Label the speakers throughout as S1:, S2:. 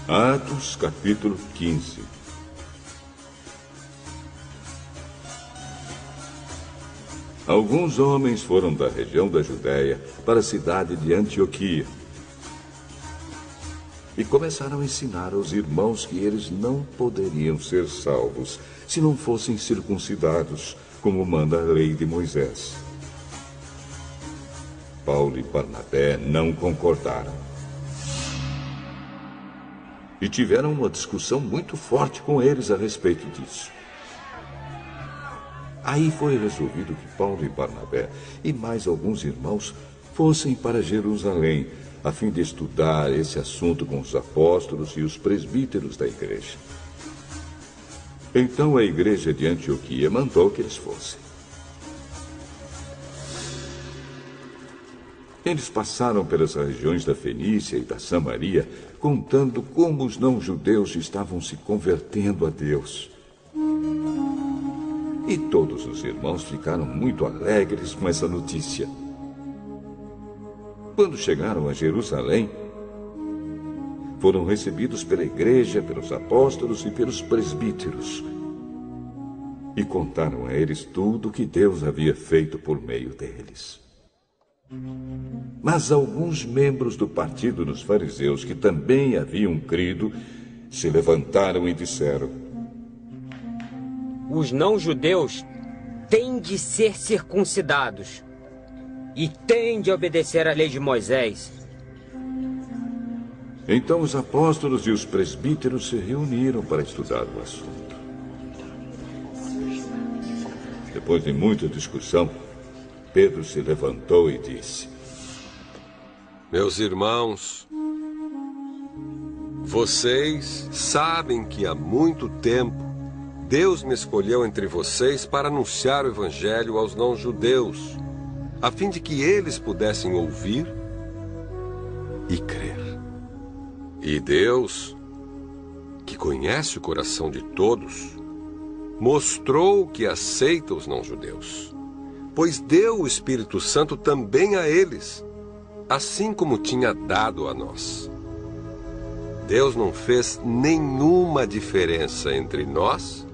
S1: Atos, capítulo 15. Alguns homens foram da região da Judéia para a cidade de Antioquia e começaram a ensinar aos irmãos que eles não poderiam ser salvos se não fossem circuncidados, como manda a lei de Moisés. Paulo e Barnabé não concordaram e tiveram uma discussão muito forte com eles a respeito disso. Aí foi resolvido que Paulo e Barnabé e mais alguns irmãos fossem para Jerusalém, a fim de estudar esse assunto com os apóstolos e os presbíteros da igreja. Então a igreja de Antioquia mandou que eles fossem. Eles passaram pelas regiões da Fenícia e da Samaria, contando como os não-judeus estavam se convertendo a Deus. E todos os irmãos ficaram muito alegres com essa notícia. Quando chegaram a Jerusalém, foram recebidos pela igreja, pelos apóstolos e pelos presbíteros. E contaram a eles tudo o que Deus havia feito por meio deles. Mas alguns membros do partido dos fariseus, que também haviam crido, se levantaram e disseram:
S2: os não-judeus têm de ser circuncidados e têm de obedecer à lei de Moisés.
S1: Então os apóstolos e os presbíteros se reuniram para estudar o assunto. Depois de muita discussão, Pedro se levantou e disse:
S3: meus irmãos, vocês sabem que há muito tempo Deus me escolheu entre vocês para anunciar o evangelho aos não-judeus, a fim de que eles pudessem ouvir e crer. E Deus, que conhece o coração de todos, mostrou que aceita os não-judeus, pois deu o Espírito Santo também a eles, assim como tinha dado a nós. Deus não fez nenhuma diferença entre nós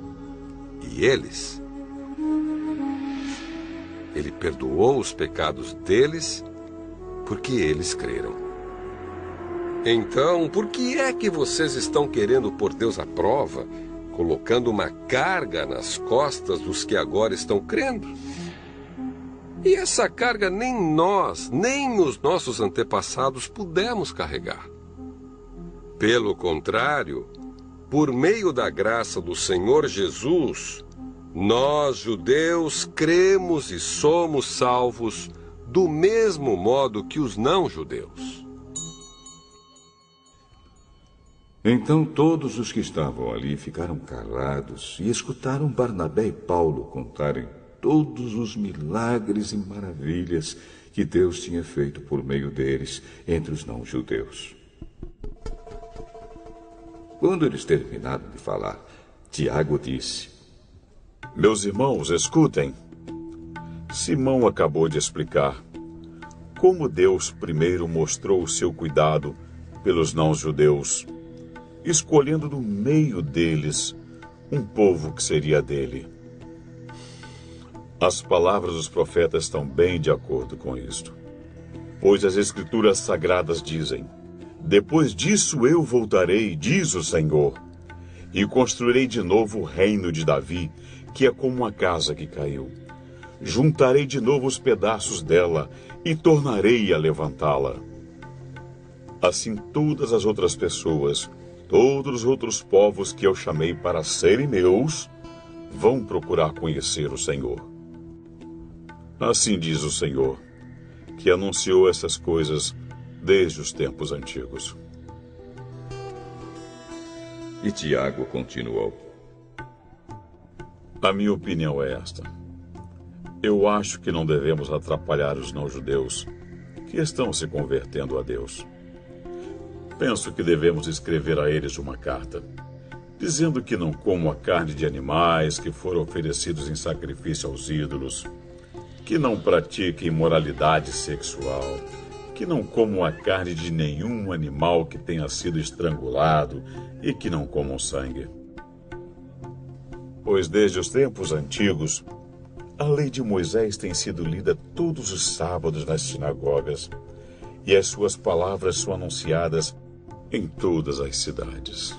S3: e eles. Ele perdoou os pecados deles porque eles creram. Então, por que é que vocês estão querendo pôr Deus à prova, colocando uma carga nas costas dos que agora estão crendo? E essa carga nem nós, nem os nossos antepassados pudemos carregar. Pelo contrário, por meio da graça do Senhor Jesus, nós, judeus, cremos e somos salvos do mesmo modo que os não-judeus.
S1: Então todos os que estavam ali ficaram calados e escutaram Barnabé e Paulo contarem todos os milagres e maravilhas que Deus tinha feito por meio deles entre os não-judeus. Quando eles terminaram de falar, Tiago disse:
S4: meus irmãos, escutem. Simão acabou de explicar como Deus primeiro mostrou o seu cuidado pelos não-judeus, escolhendo do meio deles um povo que seria dele. As palavras dos profetas estão bem de acordo com isto. Pois as Escrituras Sagradas dizem: depois disso eu voltarei, diz o Senhor, e construirei de novo o reino de Davi, que é como uma casa que caiu. Juntarei de novo os pedaços dela e tornarei a levantá-la. Assim todas as outras pessoas, todos os outros povos que eu chamei para serem meus, vão procurar conhecer o Senhor. Assim diz o Senhor, que anunciou essas coisas desde os tempos antigos.
S1: E Tiago continuou:
S4: a minha opinião é esta. Eu acho que não devemos atrapalhar os não-judeus que estão se convertendo a Deus. Penso que devemos escrever a eles uma carta, dizendo que não comam a carne de animais que foram oferecidos em sacrifício aos ídolos, que não pratiquem imoralidade sexual, que não comam a carne de nenhum animal que tenha sido estrangulado e que não comam sangue. Pois desde os tempos antigos, a lei de Moisés tem sido lida todos os sábados nas sinagogas, e as suas palavras são anunciadas em todas as cidades.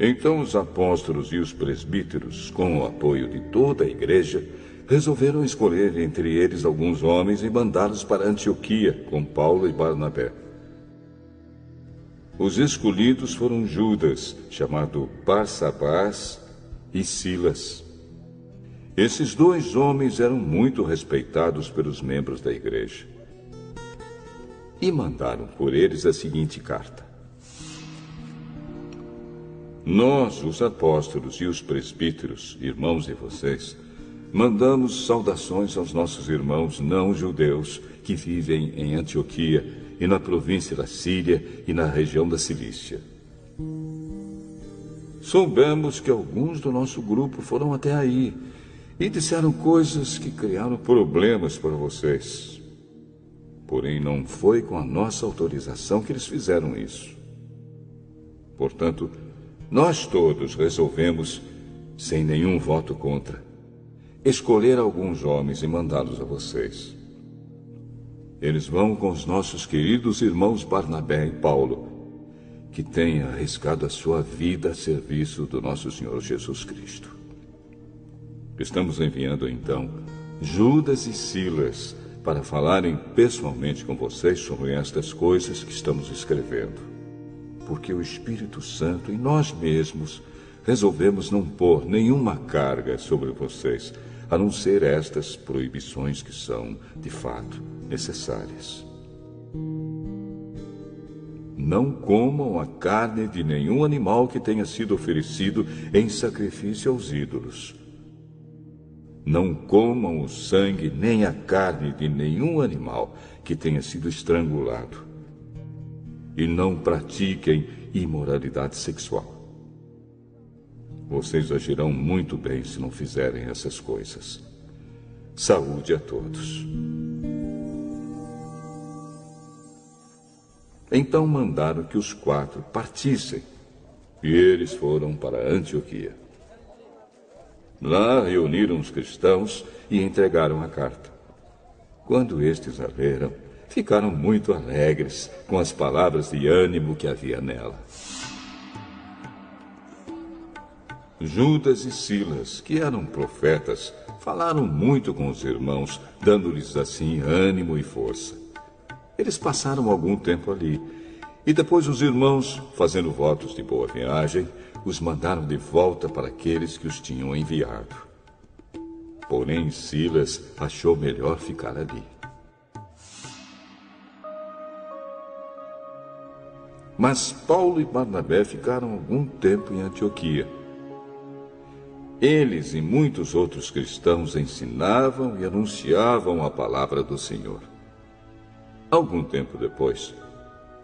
S1: Então os apóstolos e os presbíteros, com o apoio de toda a igreja, resolveram escolher entre eles alguns homens e mandá-los para Antioquia com Paulo e Barnabé. Os escolhidos foram Judas, chamado Barsabás, e Silas. Esses dois homens eram muito respeitados pelos membros da igreja. E mandaram por eles a seguinte carta: Nós, os apóstolos e os presbíteros, irmãos de vocês, mandamos saudações aos nossos irmãos não-judeus que vivem em Antioquia e na província da Síria e na região da Cilícia. Soubemos que alguns do nosso grupo foram até aí e disseram coisas que criaram problemas para vocês. Porém, não foi com a nossa autorização que eles fizeram isso. Portanto, nós todos resolvemos, sem nenhum voto contra, escolher alguns homens e mandá-los a vocês. Eles vão com os nossos queridos irmãos Barnabé e Paulo, que têm arriscado a sua vida a serviço do nosso Senhor Jesus Cristo. Estamos enviando, então, Judas e Silas para falarem pessoalmente com vocês sobre estas coisas que estamos escrevendo. Porque o Espírito Santo e nós mesmos resolvemos não pôr nenhuma carga sobre vocês, a não ser estas proibições que são, de fato, necessárias. Não comam a carne de nenhum animal que tenha sido oferecido em sacrifício aos ídolos. Não comam o sangue nem a carne de nenhum animal que tenha sido estrangulado. E não pratiquem imoralidade sexual. Vocês agirão muito bem se não fizerem essas coisas. Saúde a todos. Então mandaram que os 4 partissem, e eles foram para Antioquia. Lá reuniram os cristãos e entregaram a carta. Quando estes a leram, ficaram muito alegres com as palavras de ânimo que havia nela. Judas e Silas, que eram profetas, falaram muito com os irmãos, dando-lhes assim ânimo e força. Eles passaram algum tempo ali, e depois os irmãos, fazendo votos de boa viagem, os mandaram de volta para aqueles que os tinham enviado. Porém, Silas achou melhor ficar ali. Mas Paulo e Barnabé ficaram algum tempo em Antioquia. Eles e muitos outros cristãos ensinavam e anunciavam a palavra do Senhor. Algum tempo depois,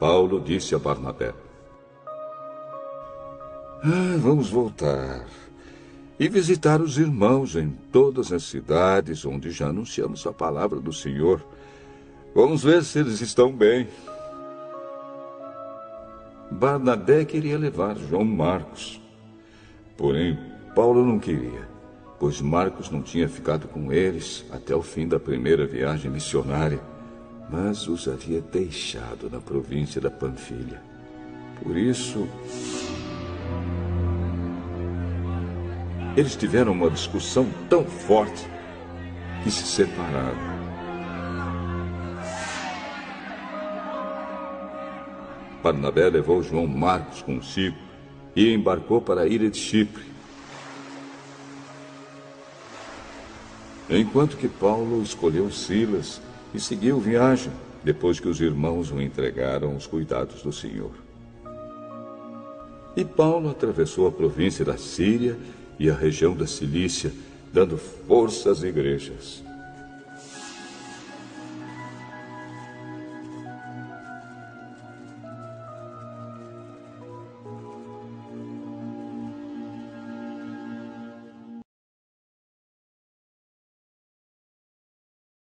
S1: Paulo disse a Barnabé: vamos voltar e visitar os irmãos em todas as cidades onde já anunciamos a palavra do Senhor. Vamos ver se eles estão bem. Barnabé queria levar João Marcos. Porém, Paulo não queria, pois Marcos não tinha ficado com eles até o fim da primeira viagem missionária, mas os havia deixado na província da Panfilha. Por isso, eles tiveram uma discussão tão forte que se separaram. Barnabé levou João Marcos consigo e embarcou para a ilha de Chipre. Enquanto que Paulo escolheu Silas e seguiu viagem, depois que os irmãos o entregaram aos cuidados do Senhor. E Paulo atravessou a província da Síria e a região da Cilícia, dando força às igrejas.